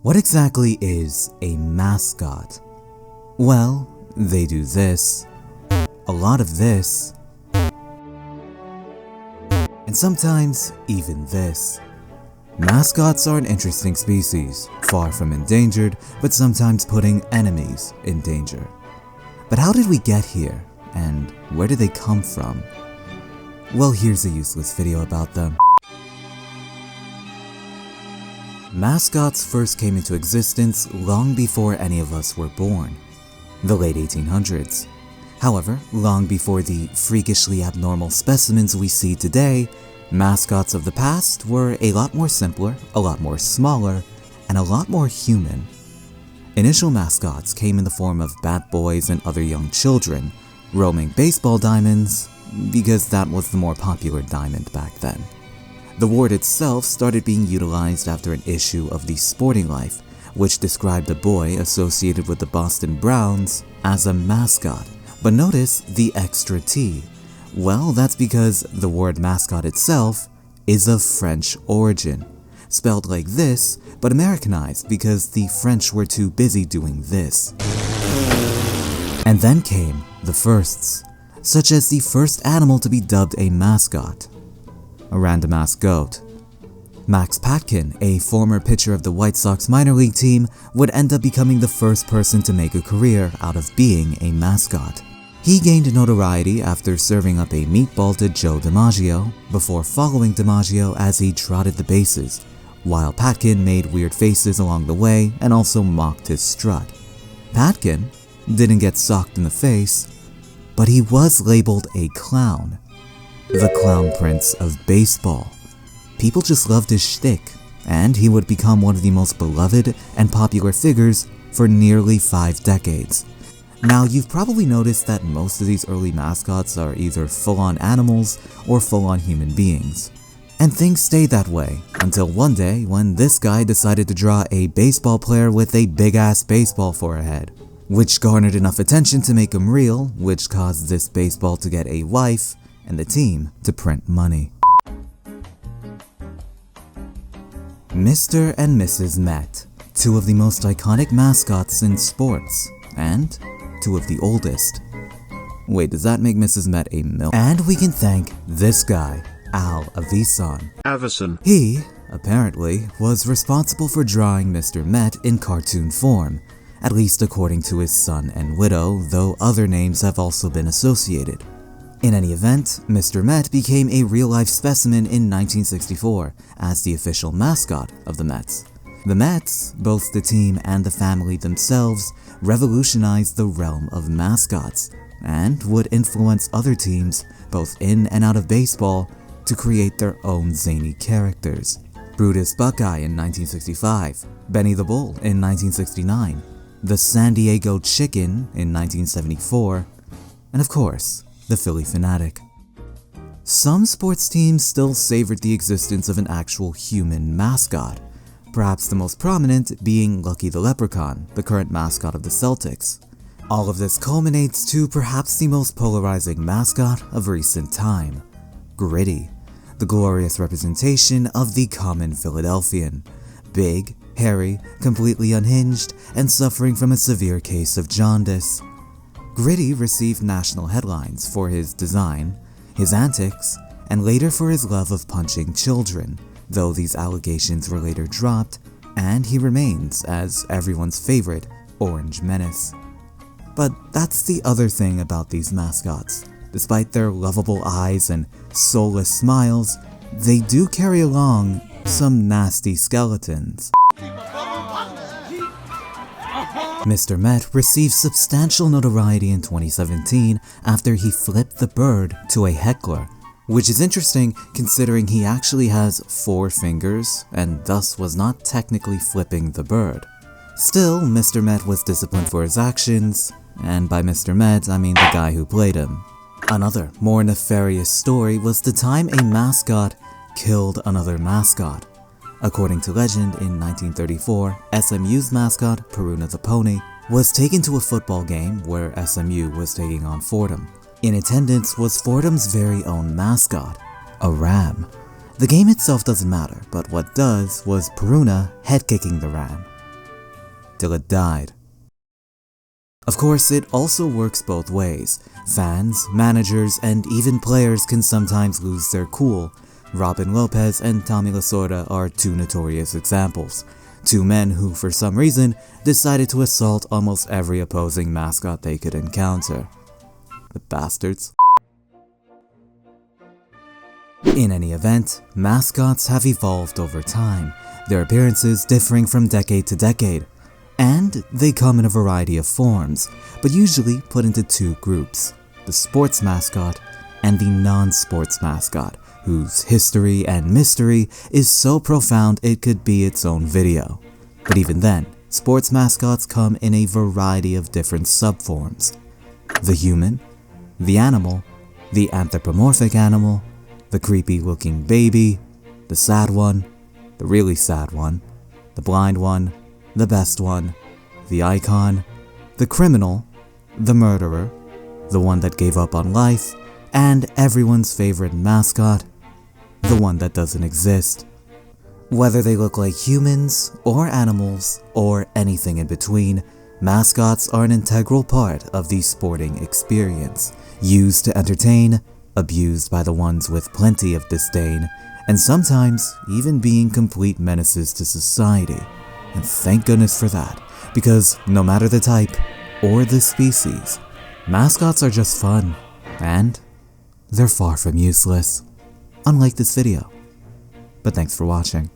What exactly is a mascot? Well, they do this, a lot of this, and sometimes even this. Mascots are an interesting species, far from endangered, but sometimes putting enemies in danger. But how did we get here, and where did they come from? Well, here's a useless video about them. Mascots first came into existence long before any of us were born, the late 1800s. However, long before the freakishly abnormal specimens we see today, mascots of the past were a lot more simpler, a lot more smaller, and a lot more human. Initial mascots came in the form of bat boys and other young children, roaming baseball diamonds, because that was the more popular diamond back then. The word itself started being utilized after an issue of The Sporting Life, which described a boy associated with the Boston Browns as a mascot. But notice the extra T. Well, that's because the word mascot itself is of French origin, spelled like this, but Americanized because the French were too busy doing this. And then came the firsts, such as the first animal to be dubbed a mascot, a random-ass goat. Max Patkin, a former pitcher of the White Sox minor league team, would end up becoming the first person to make a career out of being a mascot. He gained notoriety after serving up a meatball to Joe DiMaggio, before following DiMaggio as he trotted the bases, while Patkin made weird faces along the way and also mocked his strut. Patkin didn't get socked in the face, but he was labeled a clown. The Clown Prince of Baseball. People just loved his shtick, and he would become one of the most beloved and popular figures for nearly 5 decades. Now, you've probably noticed that most of these early mascots are either full-on animals or full-on human beings. And things stayed that way, until one day when this guy decided to draw a baseball player with a big-ass baseball for a head, which garnered enough attention to make him real, which caused this baseball to get a wife, and the team to print money. Mr. and Mrs. Met, 2 of the most iconic mascots in sports, and 2 of the oldest. Wait, does that make Mrs. Met a milk? And we can thank this guy, Al Avison. He, apparently, was responsible for drawing Mr. Met in cartoon form, at least according to his son and widow, though other names have also been associated. In any event, Mr. Met became a real-life specimen in 1964 as the official mascot of the Mets. The Mets, both the team and the family themselves, revolutionized the realm of mascots and would influence other teams, both in and out of baseball, to create their own zany characters. Brutus Buckeye in 1965, Benny the Bull in 1969, the San Diego Chicken in 1974, and of course, the Philly Fanatic. Some sports teams still savored the existence of an actual human mascot, perhaps the most prominent being Lucky the Leprechaun, the current mascot of the Celtics. All of this culminates to perhaps the most polarizing mascot of recent time, Gritty, the glorious representation of the common Philadelphian, big, hairy, completely unhinged, and suffering from a severe case of jaundice. Gritty received national headlines for his design, his antics, and later for his love of punching children, though these allegations were later dropped, and he remains as everyone's favorite Orange Menace. But that's the other thing about these mascots. Despite their lovable eyes and soulless smiles, they do carry along some nasty skeletons. Mr. Met received substantial notoriety in 2017 after he flipped the bird to a heckler, which is interesting considering he actually has 4 fingers and thus was not technically flipping the bird. Still, Mr. Met was disciplined for his actions, and by Mr. Met I mean the guy who played him. Another, more nefarious story was the time a mascot killed another mascot. According to legend, in 1934, SMU's mascot, Peruna the Pony, was taken to a football game where SMU was taking on Fordham. In attendance was Fordham's very own mascot, a ram. The game itself doesn't matter, but what does was Peruna head-kicking the ram. till it died. Of course, it also works both ways. Fans, managers, and even players can sometimes lose their cool. Robin Lopez and Tommy Lasorda are two notorious examples. Two men who, for some reason, decided to assault almost every opposing mascot they could encounter. The bastards. In any event, mascots have evolved over time, their appearances differing from decade to decade. And they come in a variety of forms, but usually put into two groups, the sports mascot and the non-sports mascot, whose history and mystery is so profound it could be its own video. But even then, sports mascots come in a variety of different subforms. The human, the animal, the anthropomorphic animal, the creepy-looking baby, the sad one, the really sad one, the blind one, the best one, the icon, the criminal, the murderer, the one that gave up on life, and everyone's favorite mascot, the one that doesn't exist. Whether they look like humans, or animals, or anything in between, mascots are an integral part of the sporting experience, used to entertain, abused by the ones with plenty of disdain, and sometimes even being complete menaces to society. And thank goodness for that, because no matter the type or the species, mascots are just fun, and they're far from useless. Unlike this video. But thanks for watching.